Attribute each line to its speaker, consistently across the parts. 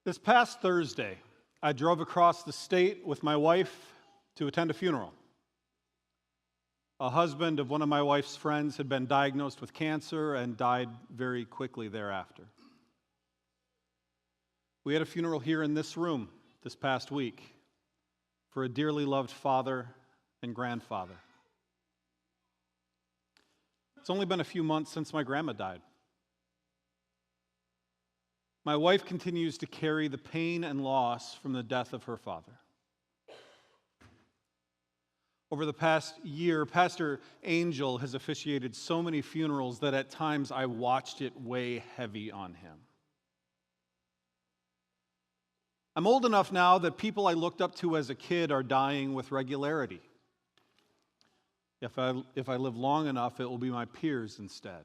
Speaker 1: This past Thursday, I drove across the state with my wife to attend a funeral. A husband of one of my wife's friends had been diagnosed with cancer and died very quickly thereafter. We had a funeral here in this room this past week for a dearly loved father and grandfather. It's only been a few months since my grandma died. My wife continues to carry the pain and loss from the death of her father. Over the past year, Pastor Angel has officiated so many funerals that at times I watched it weigh heavy on him. I'm old enough now that people I looked up to as a kid are dying with regularity. If I live long enough, it will be my peers instead.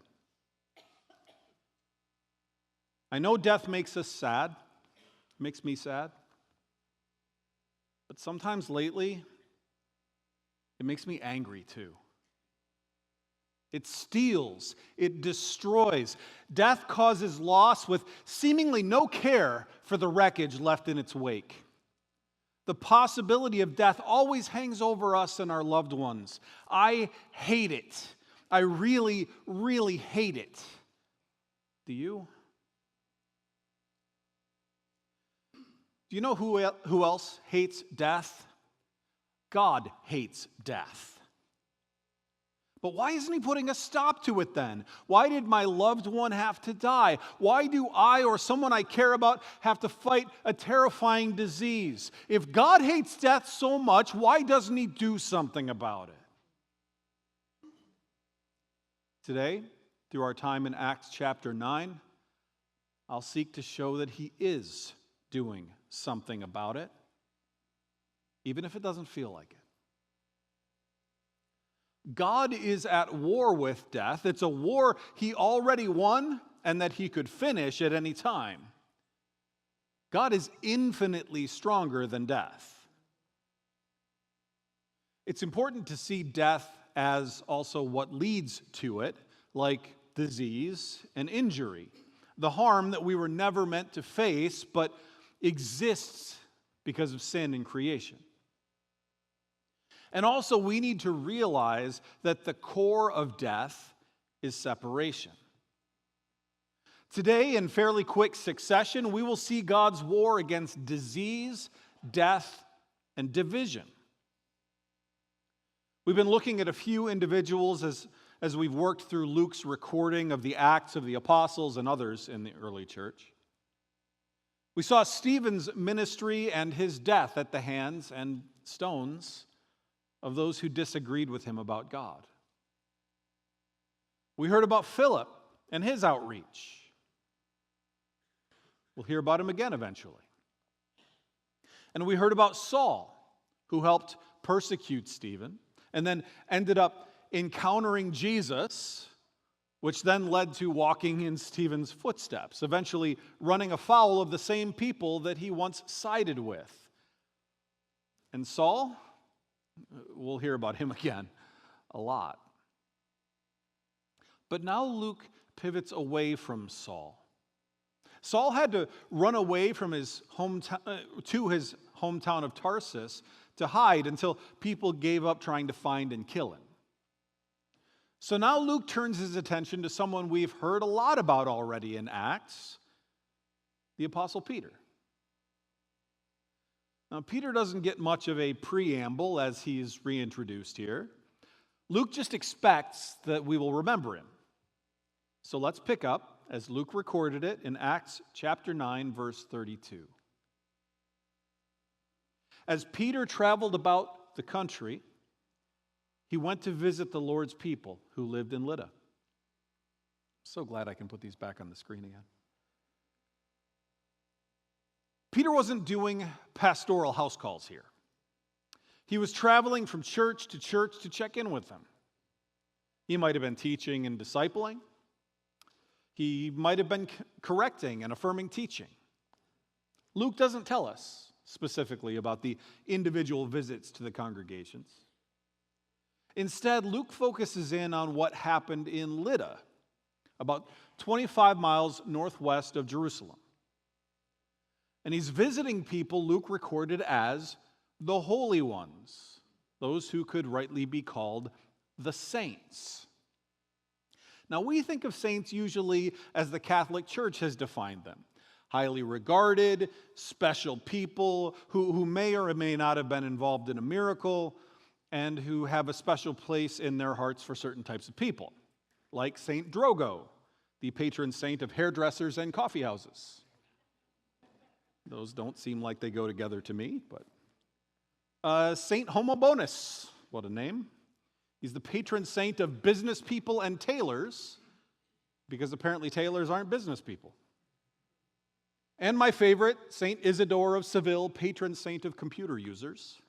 Speaker 1: I know death makes us sad, makes me sad, but sometimes lately, it makes me angry too. It steals, it destroys. Death causes loss with seemingly no care for the wreckage left in its wake. The possibility of death always hangs over us and our loved ones. I hate it. I really, really hate it. Do you? Do you know who else hates death? God hates death. But why isn't he putting a stop to it then? Why did my loved one have to die? Why do I or someone I care about have to fight a terrifying disease? If God hates death so much, why doesn't he do something about it? Today, through our time in Acts chapter 9, I'll seek to show that he is doing something about it, even if it doesn't feel like it. God is at war with death. It's a war he already won and that he could finish at any time. God is infinitely stronger than death. It's important to see death as also what leads to it, like disease and injury, the harm that we were never meant to face, but exists because of sin in creation. And also, we need to realize that the core of death is separation. Today, in fairly quick succession, we will see God's war against disease, death, and division. We've been looking at a few individuals as we've worked through Luke's recording of the Acts of the Apostles and others in the early church. We saw Stephen's ministry and his death at the hands and stones of those who disagreed with him about God. We heard about Philip and his outreach. We'll hear about him again eventually. And we heard about Saul, who helped persecute Stephen, and then ended up encountering Jesus, which then led to walking in Stephen's footsteps, eventually running afoul of the same people that he once sided with. And Saul, we'll hear about him again a lot. But now Luke pivots away from Saul. Saul had to run away from his hometown to his hometown of Tarsus to hide until people gave up trying to find and kill him. So now Luke turns his attention to someone we've heard a lot about already in Acts, the Apostle Peter. Now, Peter doesn't get much of a preamble as he's reintroduced here. Luke just expects that we will remember him. So let's pick up, as Luke recorded it, in Acts chapter 9, verse 32. As Peter traveled about the country, he went to visit the Lord's people who lived in Lydda. I'm so glad I can put these back on the screen again. Peter wasn't doing pastoral house calls here. He was traveling from church to check in with them. He might have been teaching and discipling. He might have been correcting and affirming teaching. Luke doesn't tell us specifically about the individual visits to the congregations. Instead, Luke focuses in on what happened in Lydda, about 25 miles northwest of Jerusalem. And he's visiting people Luke recorded as the holy ones, those who could rightly be called the saints. Now, we think of saints usually as the Catholic Church has defined them. Highly regarded, special people who may or may not have been involved in a miracle and who have a special place in their hearts for certain types of people, like Saint Drogo, the patron saint of hairdressers and coffee houses. Those don't seem like they go together to me, but Saint Homobonus, what a name. He's the patron saint of business people and tailors, because apparently tailors aren't business people. And my favorite, Saint Isidore of Seville, patron saint of computer users.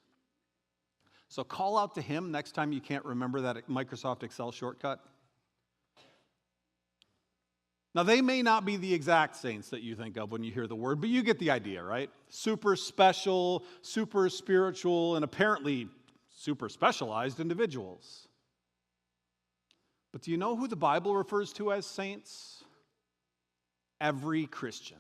Speaker 1: So call out to him next time you can't remember that Microsoft Excel shortcut. Now, they may not be the exact saints that you think of when you hear the word, but you get the idea, right? Super special, super spiritual, and apparently super specialized individuals. But do you know who the Bible refers to as saints? Every Christian.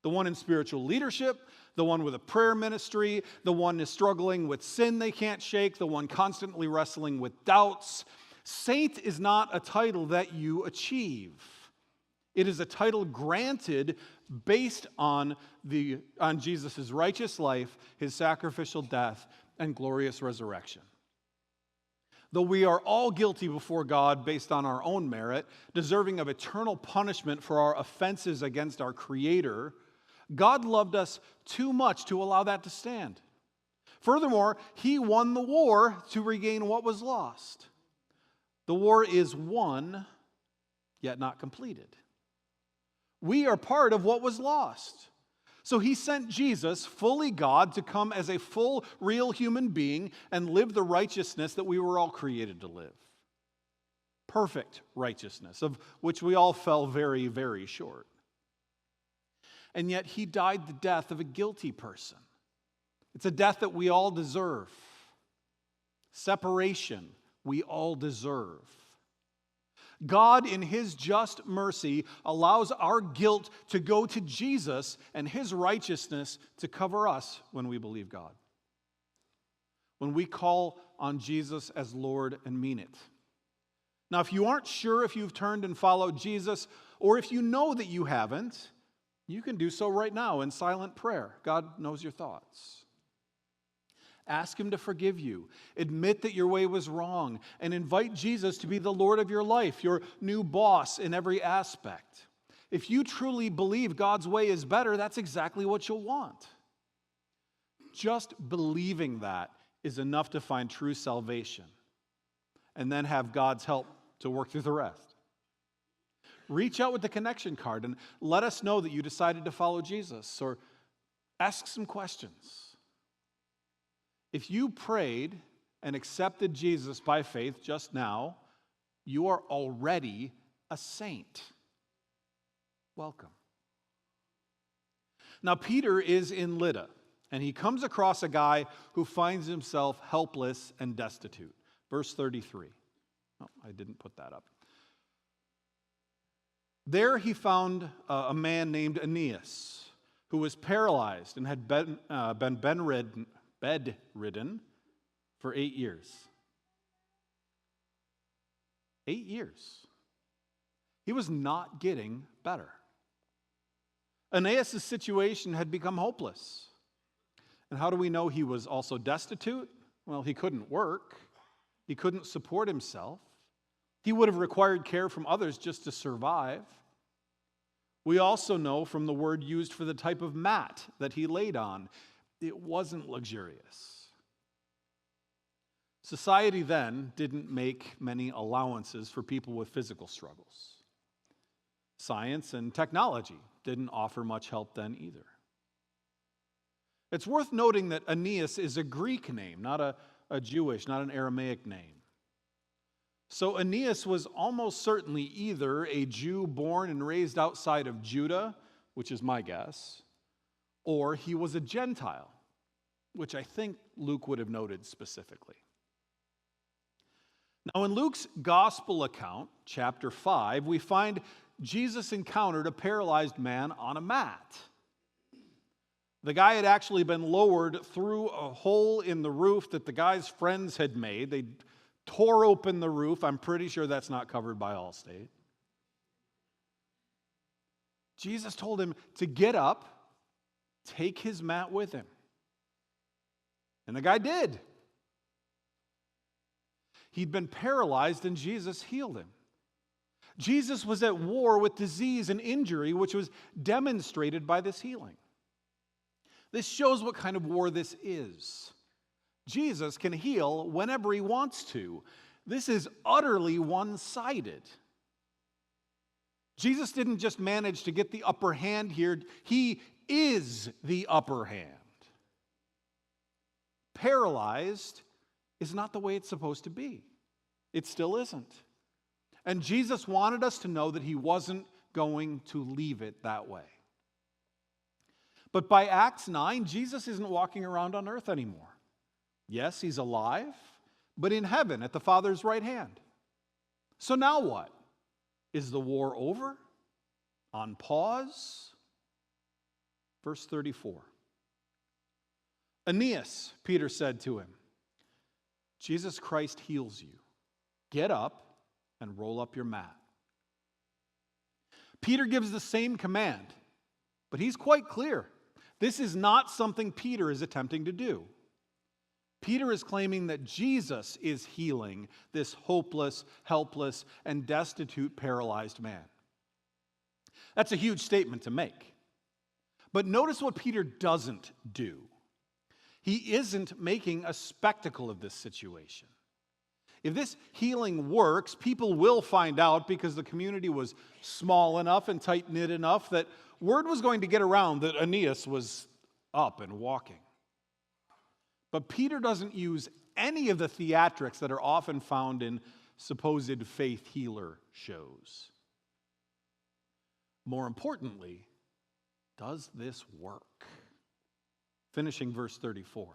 Speaker 1: The one in spiritual leadership, the one with a prayer ministry, the one is struggling with sin they can't shake, the one constantly wrestling with doubts. Saint is not a title that you achieve. It is a title granted based on Jesus' righteous life, his sacrificial death, and glorious resurrection. Though we are all guilty before God based on our own merit, deserving of eternal punishment for our offenses against our Creator, God loved us too much to allow that to stand. Furthermore, he won the war to regain what was lost. The war is won, yet not completed. We are part of what was lost. So he sent Jesus, fully God, to come as a full, real human being and live the righteousness that we were all created to live. Perfect righteousness, of which we all fell very, very short. And yet he died the death of a guilty person. It's a death that we all deserve. Separation, we all deserve. God, in his just mercy, allows our guilt to go to Jesus and his righteousness to cover us when we believe God. When we call on Jesus as Lord and mean it. Now, if you aren't sure if you've turned and followed Jesus, or if you know that you haven't, you can do so right now in silent prayer. God knows your thoughts. Ask him to forgive you. Admit that your way was wrong and invite Jesus to be the Lord of your life, your new boss in every aspect. If you truly believe God's way is better, that's exactly what you'll want. Just believing that is enough to find true salvation and then have God's help to work through the rest. Reach out with the connection card and let us know that you decided to follow Jesus, or ask some questions. If you prayed and accepted Jesus by faith just now, you are already a saint. Welcome. Now, Peter is in Lydda, and he comes across a guy who finds himself helpless and destitute. Verse 33. Oh, I didn't put that up. There he found a man named Aeneas, who was paralyzed and had been bedridden for 8 years. 8 years. He was not getting better. Aeneas' situation had become hopeless. And how do we know he was also destitute? Well, he couldn't work. He couldn't support himself. He would have required care from others just to survive. We also know from the word used for the type of mat that he laid on, it wasn't luxurious. Society then didn't make many allowances for people with physical struggles. Science and technology didn't offer much help then either. It's worth noting that Aeneas is a Greek name, not a Jewish, not an Aramaic name. So Aeneas was almost certainly either a Jew born and raised outside of Judah, which is my guess, or he was a Gentile, which I think Luke would have noted specifically. Now, in Luke's gospel account, chapter 5, we find Jesus encountered a paralyzed man on a mat. The guy had actually been lowered through a hole in the roof that the guy's friends had made. They tore open the roof. I'm pretty sure that's not covered by Allstate. Jesus told him to get up, take his mat with him. And the guy did. He'd been paralyzed and Jesus healed him. Jesus was at war with disease and injury, which was demonstrated by this healing. This shows what kind of war this is. Jesus can heal whenever he wants to. This is utterly one-sided. Jesus didn't just manage to get the upper hand here. He is the upper hand. Paralyzed is not the way it's supposed to be. It still isn't. And Jesus wanted us to know that he wasn't going to leave it that way. But by Acts 9, Jesus isn't walking around on earth anymore. Yes, he's alive, but in heaven at the Father's right hand. So now what? Is the war over? On pause? Verse 34. Aeneas, Peter said to him, Jesus Christ heals you. Get up and roll up your mat. Peter gives the same command, but he's quite clear. This is not something Peter is attempting to do. Peter is claiming that Jesus is healing this hopeless, helpless, and destitute paralyzed man. That's a huge statement to make. But notice what Peter doesn't do. He isn't making a spectacle of this situation. If this healing works, people will find out because the community was small enough and tight-knit enough that word was going to get around that Aeneas was up and walking. But Peter doesn't use any of the theatrics that are often found in supposed faith healer shows. More importantly, does this work? Finishing verse 34.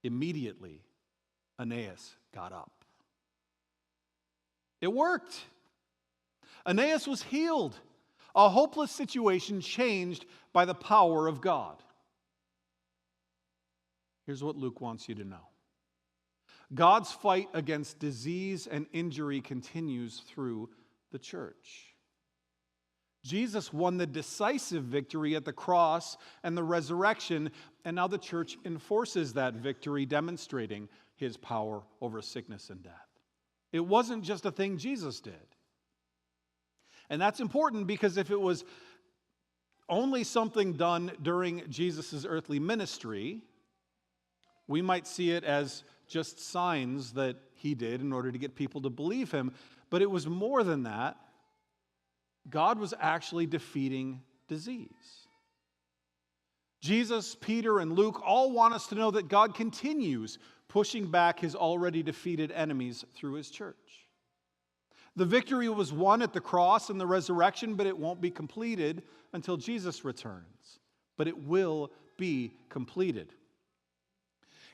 Speaker 1: Immediately, Aeneas got up. It worked. Aeneas was healed. A hopeless situation changed by the power of God. Here's what Luke wants you to know. God's fight against disease and injury continues through the church. Jesus won the decisive victory at the cross and the resurrection, and now the church enforces that victory, demonstrating his power over sickness and death. It wasn't just a thing Jesus did. And that's important because if it was only something done during Jesus' earthly ministry, we might see it as just signs that he did in order to get people to believe him. But it was more than that. God was actually defeating disease. Jesus, Peter, and Luke all want us to know that God continues pushing back his already defeated enemies through his church. The victory was won at the cross and the resurrection, but it won't be completed until Jesus returns. But it will be completed.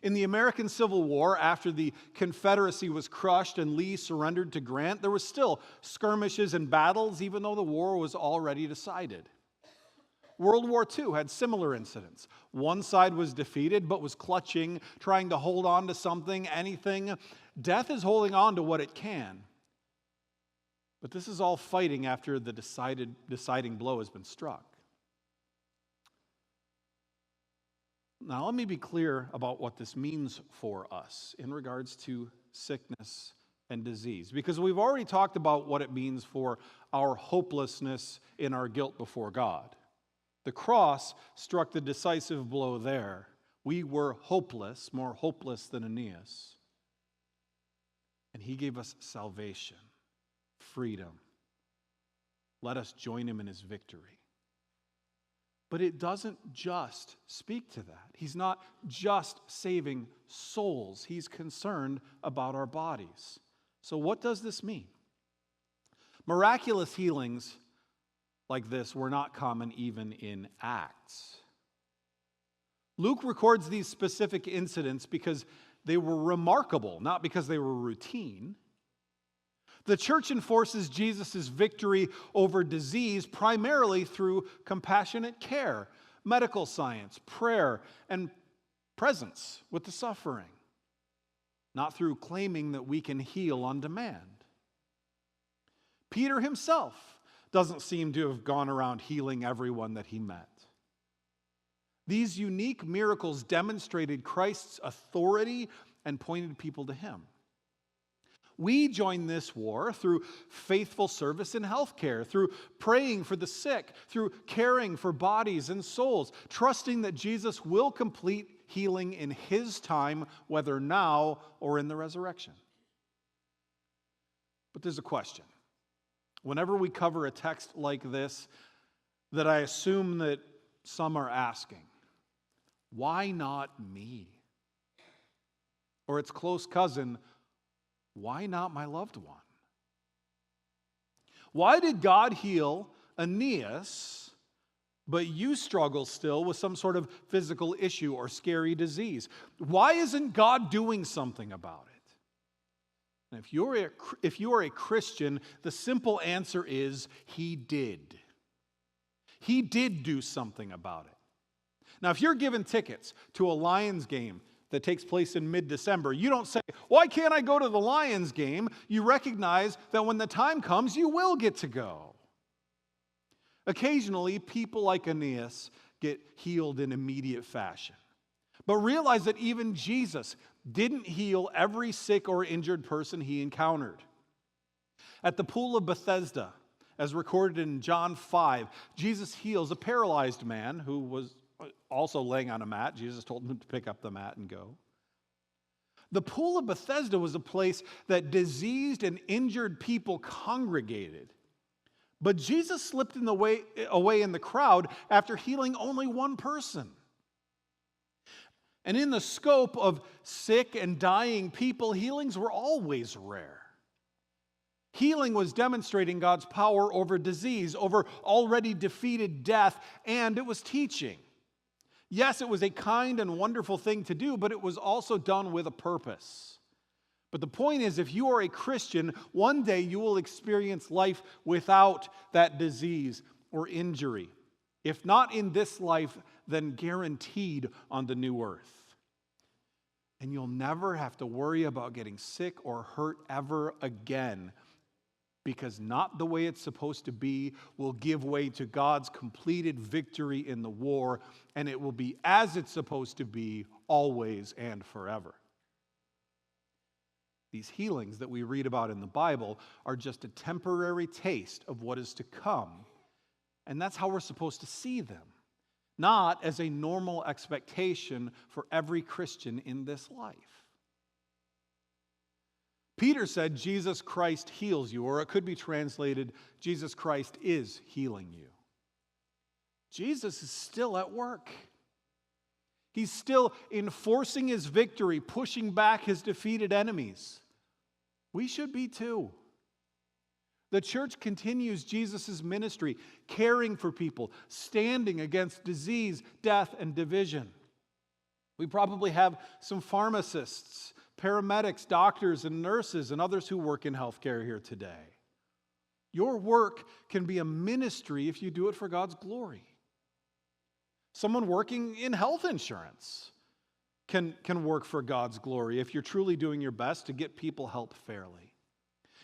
Speaker 1: In the American Civil War, after the Confederacy was crushed and Lee surrendered to Grant, there were still skirmishes and battles, even though the war was already decided. World War II had similar incidents. One side was defeated, but was clutching, trying to hold on to something, anything. Death is holding on to what it can. But this is all fighting after the deciding blow has been struck. Now, let me be clear about what this means for us in regards to sickness and disease, because we've already talked about what it means for our hopelessness in our guilt before God. The cross struck the decisive blow there. We were hopeless, more hopeless than Aeneas. And he gave us salvation, freedom. Let us join him in his victory. But it doesn't just speak to that. He's not just saving souls. He's concerned about our bodies. So what does this mean? Miraculous healings like this were not common even in Acts. Luke records these specific incidents because they were remarkable, not because they were routine. The church enforces Jesus' victory over disease primarily through compassionate care. medical science, prayer, and presence with the suffering, not through claiming that we can heal on demand. Peter himself doesn't seem to have gone around healing everyone that he met. These unique miracles demonstrated Christ's authority and pointed people to him. We join this war through faithful service in healthcare, through praying for the sick, through caring for bodies and souls, trusting that Jesus will complete healing in his time, whether now or in the resurrection. But there's a question. Whenever we cover a text like this, that I assume that some are asking, why not me? Or its close cousin, why not my loved one? Why did God heal Aeneas, but you struggle still with some sort of physical issue or scary disease? Why isn't God doing something about it? And if you are a Christian, the simple answer is he did. He did do something about it. Now, if you're given tickets to a Lions game that takes place in mid-December, you don't say, why can't I go to the Lions game? You recognize that when the time comes, you will get to go. Occasionally, people like Aeneas get healed in immediate fashion. But realize that even Jesus didn't heal every sick or injured person he encountered. At the pool of Bethesda, as recorded in John 5, Jesus heals a paralyzed man who was also laying on a mat. Jesus told him to pick up the mat and go. The pool of Bethesda was a place that diseased and injured people congregated. But Jesus slipped away in the crowd after healing only one person. And in the scope of sick and dying people, healings were always rare. Healing was demonstrating God's power over disease, over already defeated death, and it was teaching. Yes, it was a kind and wonderful thing to do, but it was also done with a purpose. But the point is, if you are a Christian, one day you will experience life without that disease or injury. If not in this life, then guaranteed on the new earth. And you'll never have to worry about getting sick or hurt ever again, because not the way it's supposed to be will give way to God's completed victory in the war, and it will be as it's supposed to be always and forever. These healings that we read about in the Bible are just a temporary taste of what is to come, and that's how we're supposed to see them, not as a normal expectation for every Christian in this life. Peter said, Jesus Christ heals you, or it could be translated, Jesus Christ is healing you. Jesus is still at work. He's still enforcing his victory, pushing back his defeated enemies. We should be too. The church continues Jesus' ministry, caring for people, standing against disease, death, and division. We probably have some pharmacists, paramedics, doctors, and nurses, and others who work in healthcare here today. Your work can be a ministry if you do it for God's glory. Someone working in health insurance can work for God's glory if you're truly doing your best to get people help fairly.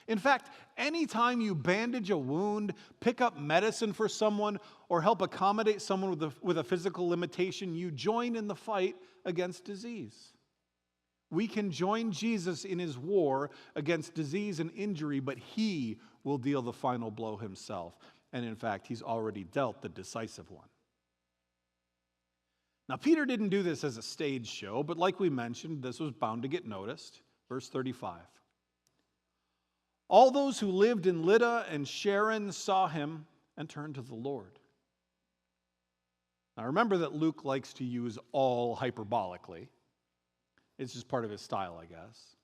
Speaker 1: In fact, anytime you bandage a wound, pick up medicine for someone, or help accommodate someone with a physical limitation, you join in the fight against disease. We can join Jesus in his war against disease and injury, but he will deal the final blow himself. And in fact, he's already dealt the decisive one. Now, Peter didn't do this as a stage show, but like we mentioned, this was bound to get noticed. Verse 35. All those who lived in Lydda and Sharon saw him and turned to the Lord. Now, remember that Luke likes to use all hyperbolically. It's just part of his style, I guess.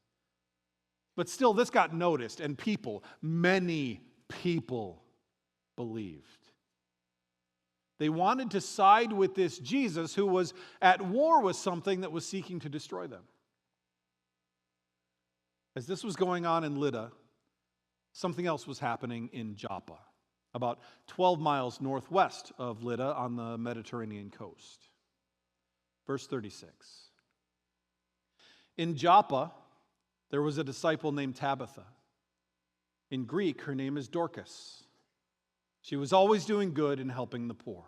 Speaker 1: But still, this got noticed, and many people believed. They wanted to side with this Jesus who was at war with something that was seeking to destroy them. As this was going on in Lydda, something else was happening in Joppa, about 12 miles northwest of Lydda on the Mediterranean coast. Verse 36. In Joppa, there was a disciple named Tabitha. In Greek, her name is Dorcas. She was always doing good and helping the poor.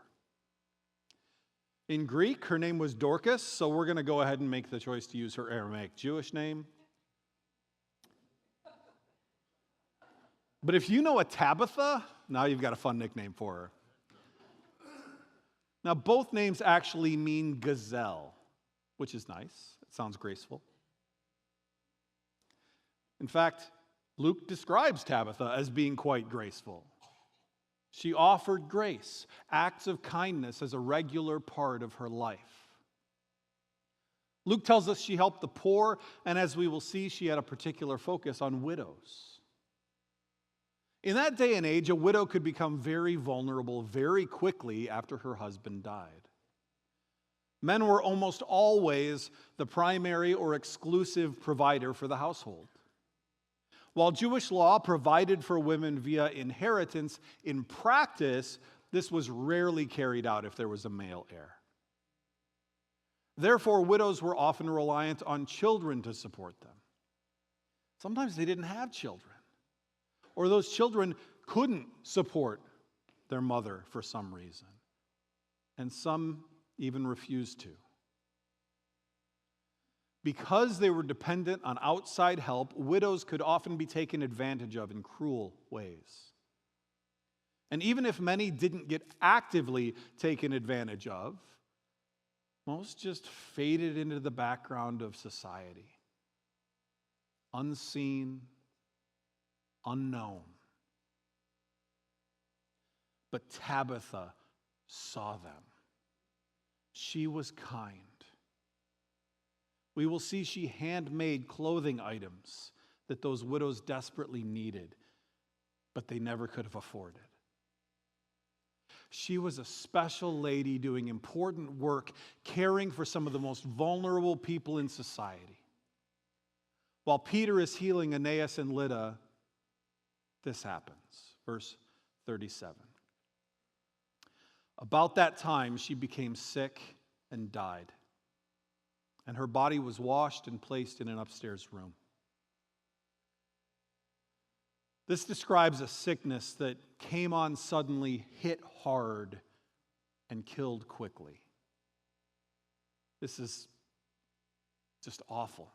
Speaker 1: In Greek, her name was Dorcas, so we're going to go ahead and make the choice to use her Aramaic Jewish name. But if you know a Tabitha, now you've got a fun nickname for her. Now, both names actually mean gazelle, which is nice. It sounds graceful. In fact, Luke describes Tabitha as being quite graceful. She offered grace, acts of kindness as a regular part of her life. Luke tells us she helped the poor, and as we will see, she had a particular focus on widows. In that day and age, a widow could become very vulnerable very quickly after her husband died. Men were almost always the primary or exclusive provider for the household. While Jewish law provided for women via inheritance, in practice, this was rarely carried out if there was a male heir. Therefore, widows were often reliant on children to support them. Sometimes they didn't have children, or those children couldn't support their mother for some reason, and some even refused to. Because they were dependent on outside help, widows could often be taken advantage of in cruel ways. And even if many didn't get actively taken advantage of, most just faded into the background of society. Unseen, unknown. But Tabitha saw them. She was kind. We will see she handmade clothing items that those widows desperately needed, but they never could have afforded. She was a special lady doing important work, caring for some of the most vulnerable people in society. While Peter is healing Aeneas and Lydda, this happens. Verse 37. About that time, she became sick and died. And her body was washed and placed in an upstairs room. This describes a sickness that came on suddenly, hit hard, and killed quickly. This is just awful.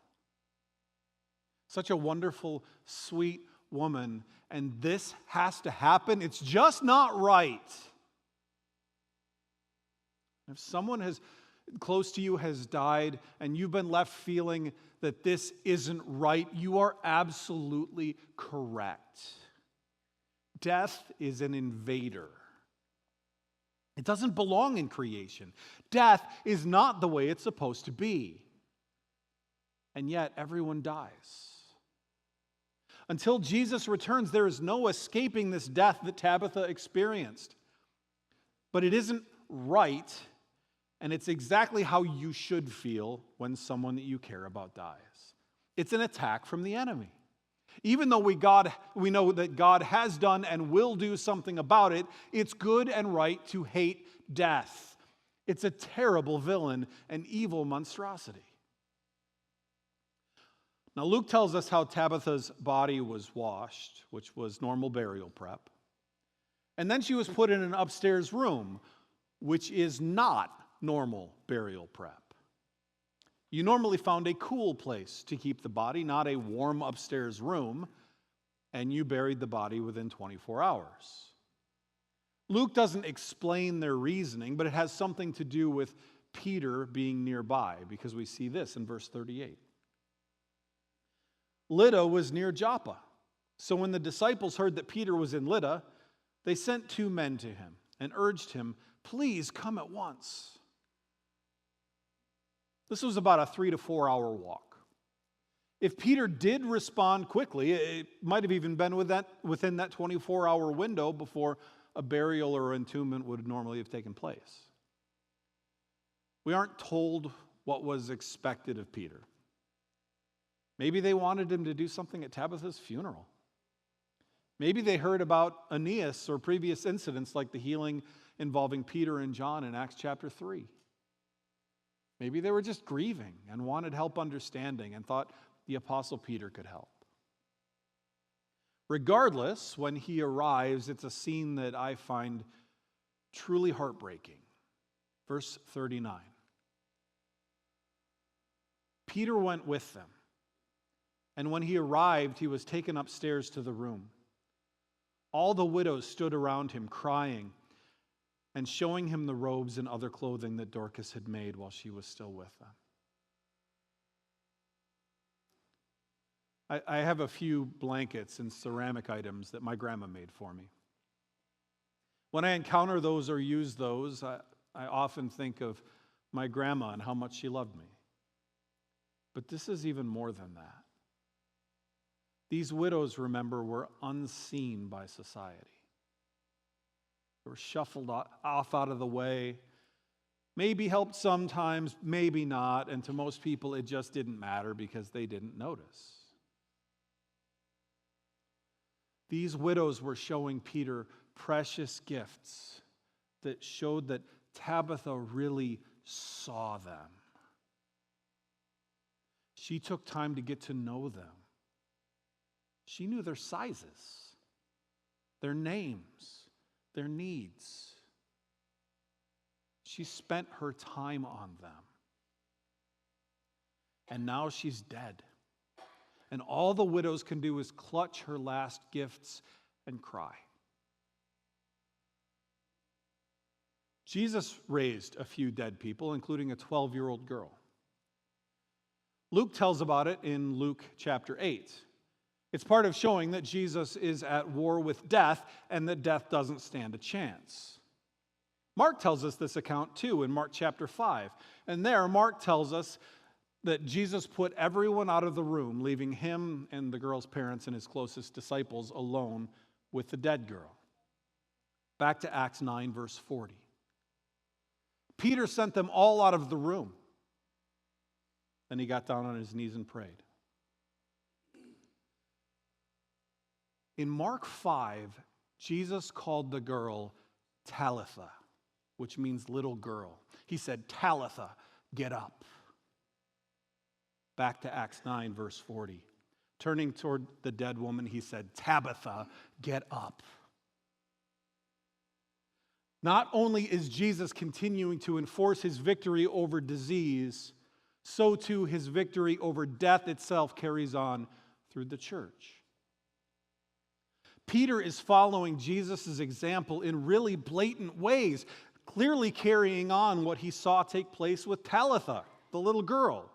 Speaker 1: Such a wonderful, sweet woman, and this has to happen. It's just not right. If someone close to you has died and you've been left feeling that this isn't right, you are absolutely correct. Death is an invader. It doesn't belong in creation. Death is not the way it's supposed to be. And yet everyone dies. Until Jesus returns, there is no escaping this death that Tabitha experienced. But it isn't right. And it's exactly how you should feel when someone that you care about dies. It's an attack from the enemy. Even though we know that God has done and will do something about it, it's good and right to hate death. It's a terrible villain, an evil monstrosity. Now, Luke tells us how Tabitha's body was washed, which was normal burial prep. And then she was put in an upstairs room, which is not normal burial prep. You normally found a cool place to keep the body, not a warm upstairs room, and you buried the body within 24 hours. Luke doesn't explain their reasoning, but it has something to do with Peter being nearby, because we see this in verse 38. Lydda was near Joppa, so when the disciples heard that Peter was in Lydda, they sent 2 men to him and urged him, "Please come at once." This was about a 3 to 4 hour walk. If Peter did respond quickly, it might have even been within that 24-hour window before a burial or entombment would normally have taken place. We aren't told what was expected of Peter. Maybe they wanted him to do something at Tabitha's funeral. Maybe they heard about Aeneas or previous incidents like the healing involving Peter and John in Acts chapter 3. Maybe they were just grieving and wanted help understanding and thought the Apostle Peter could help. Regardless, when he arrives, it's a scene that I find truly heartbreaking. Verse 39. Peter went with them, and when he arrived, he was taken upstairs to the room. All the widows stood around him, crying and showing him the robes and other clothing that Dorcas had made while she was still with them. I have a few blankets and ceramic items that my grandma made for me. When I encounter those or use those, I often think of my grandma and how much she loved me. But this is even more than that. These widows, remember, were unseen by society. They were shuffled off out of the way, maybe helped sometimes, maybe not, and to most people it just didn't matter because they didn't notice. These widows were showing Peter precious gifts that showed that Tabitha really saw them. She took time to get to know them. She knew their sizes, their names, their needs. She spent her time on them. And now she's dead. And all the widows can do is clutch her last gifts and cry. Jesus raised a few dead people, including a 12-year-old girl. Luke tells about it in Luke chapter 8. It's part of showing that Jesus is at war with death and that death doesn't stand a chance. Mark tells us this account too in Mark chapter 5. And there, Mark tells us that Jesus put everyone out of the room, leaving him and the girl's parents and his closest disciples alone with the dead girl. Back to Acts 9, verse 40. Peter sent them all out of the room. Then he got down on his knees and prayed. In Mark 5, Jesus called the girl Talitha, which means little girl. He said, Talitha, get up. Back to Acts 9, verse 40. Turning toward the dead woman, he said, Tabitha, get up. Not only is Jesus continuing to enforce his victory over disease, so too his victory over death itself carries on through the church. Peter is following Jesus' example in really blatant ways, clearly carrying on what he saw take place with Talitha, the little girl.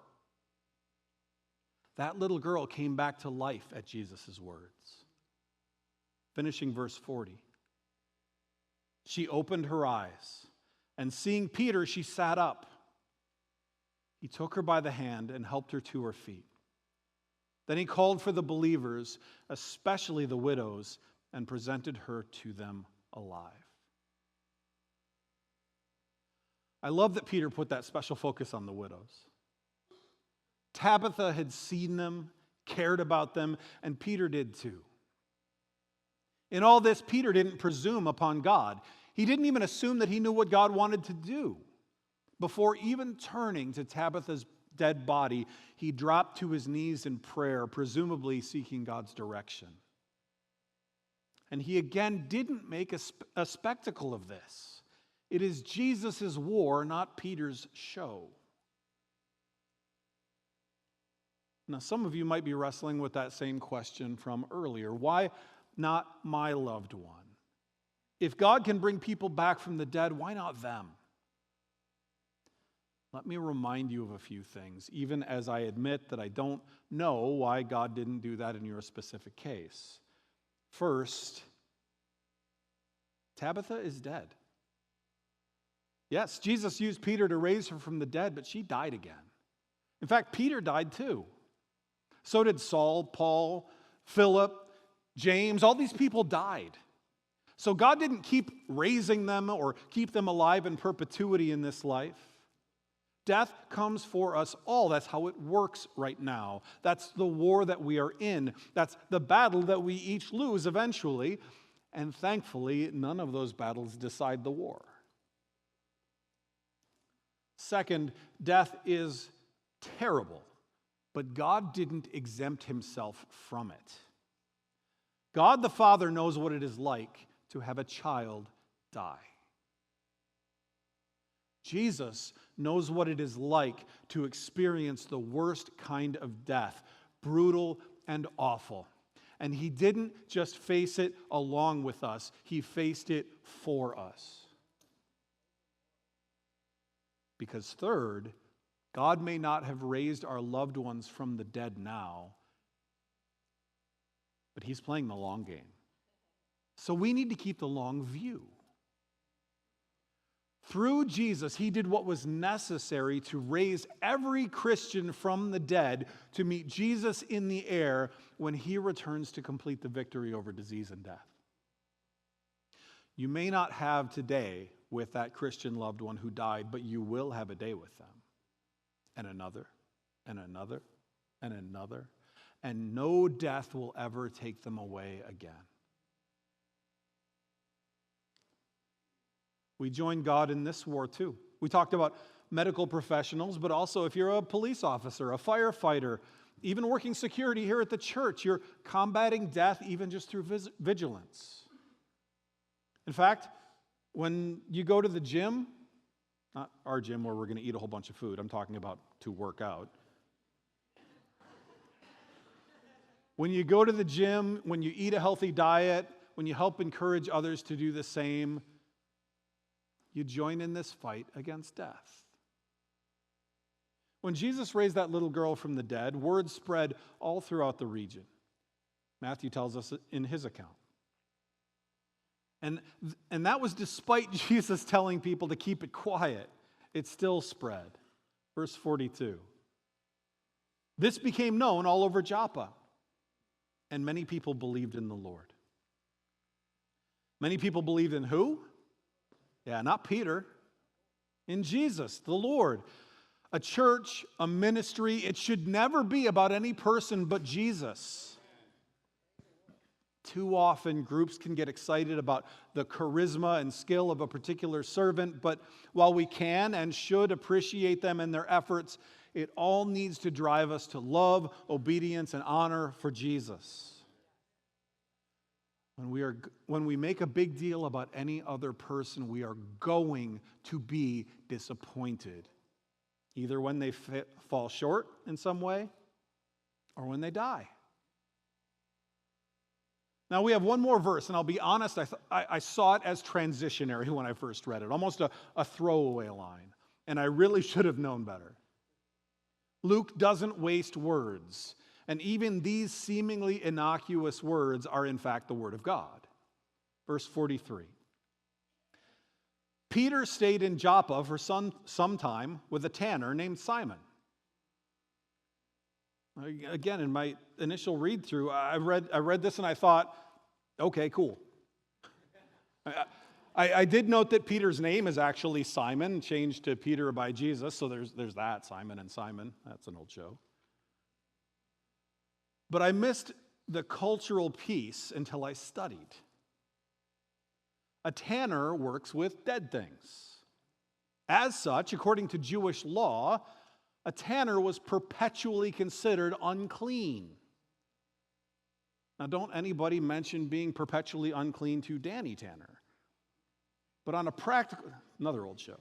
Speaker 1: That little girl came back to life at Jesus' words. Finishing verse 40. She opened her eyes, and seeing Peter, she sat up. He took her by the hand and helped her to her feet. Then he called for the believers, especially the widows, and presented her to them alive. I love that Peter put that special focus on the widows. Tabitha had seen them, cared about them, and Peter did too. In all this, Peter didn't presume upon God. He didn't even assume that he knew what God wanted to do. Before even turning to Tabitha's dead body, he dropped to his knees in prayer, presumably seeking God's direction. And he again didn't make a spectacle of this. It is Jesus' war, not Peter's show. Now, some of you might be wrestling with that same question from earlier. Why not my loved one? If God can bring people back from the dead, why not them? Let me remind you of a few things, even as I admit that I don't know why God didn't do that in your specific case. First, Tabitha is dead. Yes, Jesus used Peter to raise her from the dead, but she died again. In fact, Peter died too. So did Saul, Paul, Philip, James. All these people died. So God didn't keep raising them or keep them alive in perpetuity in this life. Death comes for us all. That's how it works right now. That's the war that we are in. That's the battle that we each lose eventually. And thankfully, none of those battles decide the war. Second, death is terrible, but God didn't exempt himself from it. God the Father knows what it is like to have a child die. Jesus knows what it is like to experience the worst kind of death, brutal and awful. And he didn't just face it along with us, he faced it for us. Because third, God may not have raised our loved ones from the dead now, but he's playing the long game. So we need to keep the long view. Through Jesus, he did what was necessary to raise every Christian from the dead to meet Jesus in the air when he returns to complete the victory over disease and death. You may not have today with that Christian loved one who died, but you will have a day with them. And another, and another, and another. And no death will ever take them away again. We join God in this war too. We talked about medical professionals, but also if you're a police officer, a firefighter, even working security here at the church, you're combating death even just through vigilance. In fact, when you go to the gym, not our gym where we're going to eat a whole bunch of food, I'm talking about to work out. When you go to the gym, when you eat a healthy diet, when you help encourage others to do the same, you join in this fight against death. When Jesus raised that little girl from the dead, word spread all throughout the region. Matthew tells us in his account. And that was despite Jesus telling people to keep it quiet. It still spread. Verse 42. This became known all over Joppa, and many people believed in the Lord. Many people believed in who? Yeah, not Peter. In Jesus, the Lord. A church, a ministry, it should never be about any person but Jesus. Too often, groups can get excited about the charisma and skill of a particular servant, but while we can and should appreciate them and their efforts, it all needs to drive us to love, obedience, and honor for Jesus. When we make a big deal about any other person, we are going to be disappointed, either when they fall short in some way or when they die. Now we have one more verse, and I'll be honest, I saw it as transitionary when I first read it, almost a throwaway line, and I really should have known better. Luke doesn't waste words. And even these seemingly innocuous words are in fact the word of God. Verse 43. Peter stayed in Joppa for some time with a tanner named Simon. Again, in my initial read through, I read this and I thought, okay, cool. I did note that Peter's name is actually Simon, changed to Peter by Jesus, so there's that, Simon and Simon. That's an old show. But I missed the cultural piece until I studied. A tanner works with dead things. As such, according to Jewish law, a tanner was perpetually considered unclean. Now, don't anybody mention being perpetually unclean to Danny Tanner. But on a practical, another old show.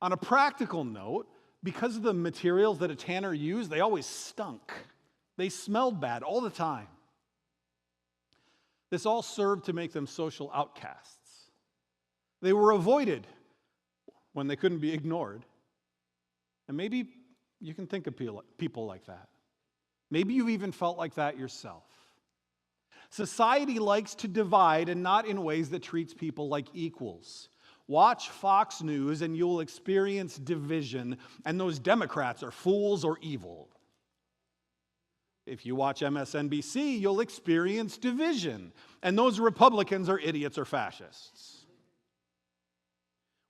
Speaker 1: On a practical note, because of the materials that a tanner used, they always stunk. They smelled bad all the time. This all served to make them social outcasts. They were avoided when they couldn't be ignored. And maybe you can think of people like that. Maybe you've even felt like that yourself. Society likes to divide, and not in ways that treats people like equals. Watch Fox News and you'll experience division, and those Democrats are fools or evil. If you watch MSNBC, you'll experience division, and those Republicans are idiots or fascists.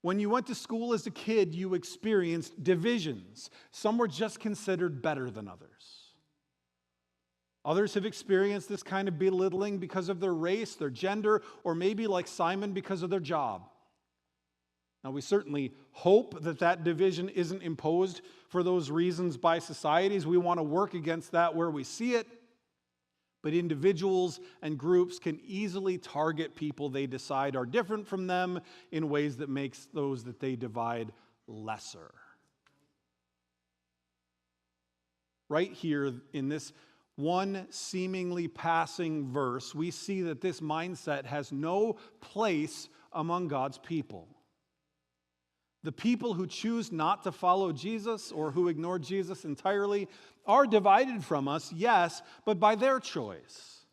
Speaker 1: When you went to school as a kid, you experienced divisions. Some were just considered better than others. Others have experienced this kind of belittling because of their race, their gender, or maybe like Simon, because of their job. Now, we certainly hope that that division isn't imposed for those reasons by societies. We want to work against that where we see it. But individuals and groups can easily target people they decide are different from them in ways that makes those that they divide lesser. Right here in this one seemingly passing verse, we see that this mindset has no place among God's people. The people who choose not to follow Jesus or who ignore Jesus entirely are divided from us, yes, but by their choice.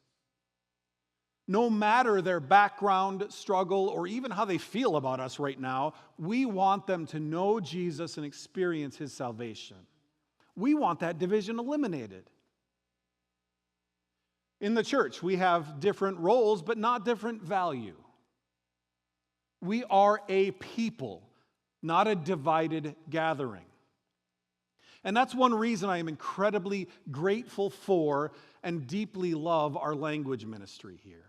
Speaker 1: No matter their background, struggle, or even how they feel about us right now, we want them to know Jesus and experience his salvation. We want that division eliminated. In the church, we have different roles, but not different value. We are a people, not a divided gathering. And that's one reason I am incredibly grateful for and deeply love our language ministry here.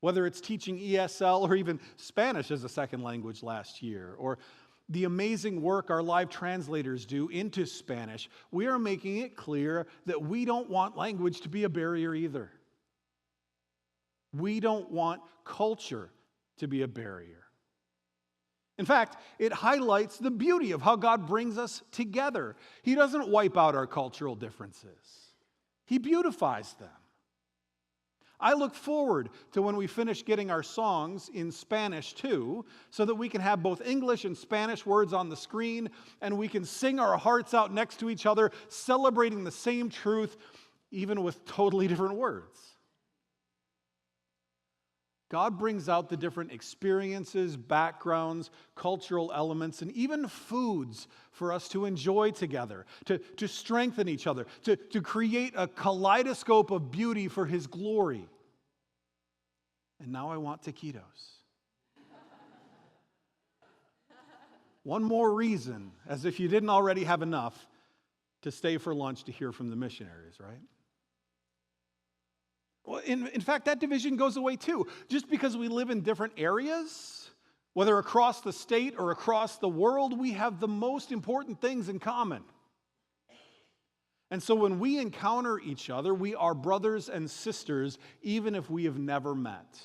Speaker 1: Whether it's teaching ESL or even Spanish as a second language last year, or the amazing work our live translators do into Spanish, we are making it clear that we don't want language to be a barrier either. We don't want culture to be a barrier. In fact, it highlights the beauty of how God brings us together. He doesn't wipe out our cultural differences. He beautifies them. I look forward to when we finish getting our songs in Spanish too, so that we can have both English and Spanish words on the screen, and we can sing our hearts out next to each other, celebrating the same truth, even with totally different words. God brings out the different experiences, backgrounds, cultural elements, and even foods for us to enjoy together, to strengthen each other, to create a kaleidoscope of beauty for his glory. And now I want taquitos. One more reason, as if you didn't already have enough, to stay for lunch to hear from the missionaries, right? Well, in fact, that division goes away too. Just because we live in different areas, whether across the state or across the world, we have the most important things in common. And so when we encounter each other, we are brothers and sisters, even if we have never met.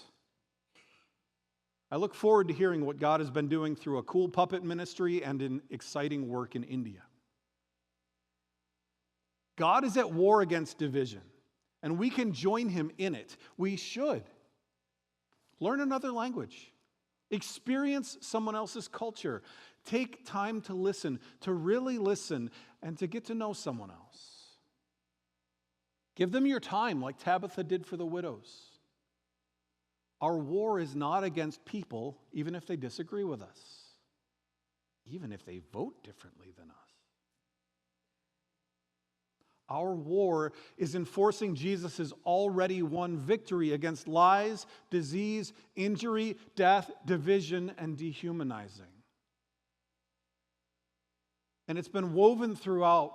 Speaker 1: I look forward to hearing what God has been doing through a cool puppet ministry and in exciting work in India. God is at war against division. And we can join him in it. We should. Learn another language. Experience someone else's culture. Take time to listen, to really listen, and to get to know someone else. Give them your time like Tabitha did for the widows. Our war is not against people, even if they disagree with us, even if they vote differently than us. Our war is enforcing Jesus' already won victory against lies, disease, injury, death, division, and dehumanizing. And it's been woven throughout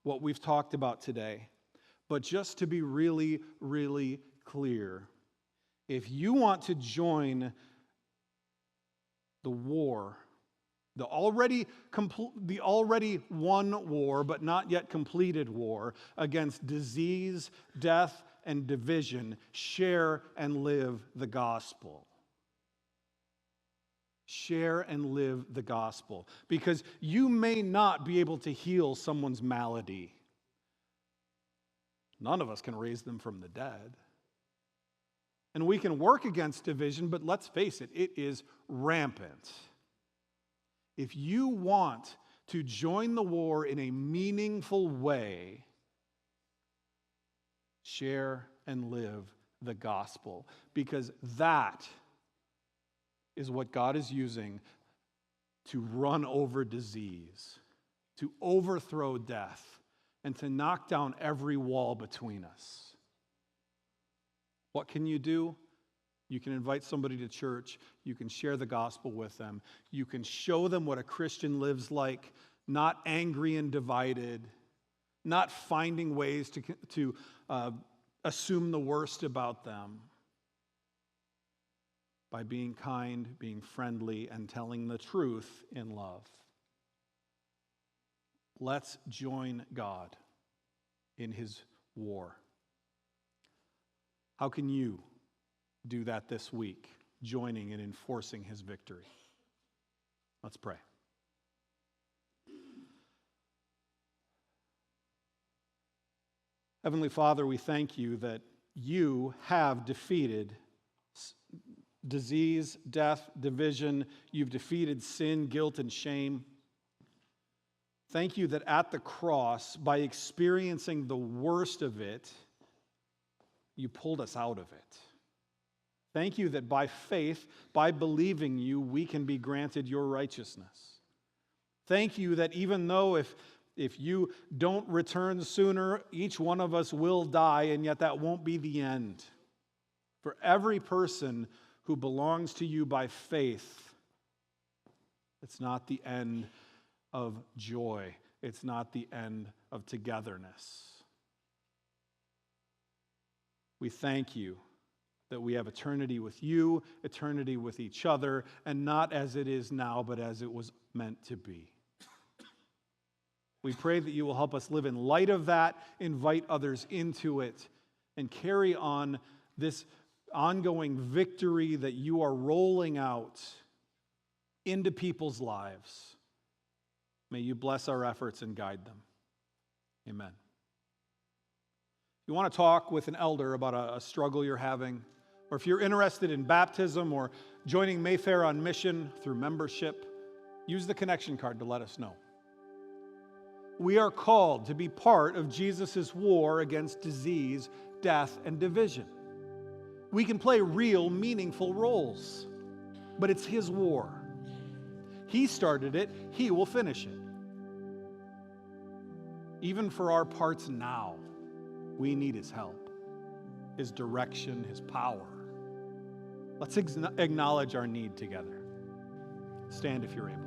Speaker 1: what we've talked about today. But just to be really, really clear, if you want to join the war, the already won war, but not yet completed war against disease, death, and division, share and live the gospel. Share and live the gospel. Because you may not be able to heal someone's malady. None of us can raise them from the dead. And we can work against division, but let's face it, it is rampant. If you want to join the war in a meaningful way, share and live the gospel, because that is what God is using to run over disease, to overthrow death, and to knock down every wall between us. What can you do? You can invite somebody to church. You can share the gospel with them. You can show them what a Christian lives like, not angry and divided, not finding ways to assume the worst about them, by being kind, being friendly, and telling the truth in love. Let's join God in his war. How can you do that this week, joining and enforcing his victory? Let's pray. Heavenly Father, we thank you that you have defeated disease, death, division. You've defeated sin, guilt, and shame. Thank you that at the cross, by experiencing the worst of it, you pulled us out of it. Thank you that by faith, by believing you, we can be granted your righteousness. Thank you that even though if you don't return sooner, each one of us will die, and yet that won't be the end. For every person who belongs to you by faith, it's not the end of joy. It's not the end of togetherness. We thank you that we have eternity with you, eternity with each other, and not as it is now, but as it was meant to be. We pray that you will help us live in light of that, invite others into it, and carry on this ongoing victory that you are rolling out into people's lives. May you bless our efforts and guide them. Amen. If you want to talk with an elder about a struggle you're having, or if you're interested in baptism or joining Mayfair on mission through membership, use the connection card to let us know. We are called to be part of Jesus' war against disease, death, and division. We can play real, meaningful roles, but it's his war. He started it, he will finish it. Even for our parts now, we need his help, his direction, his power. Let's acknowledge our need together. Stand if you're able.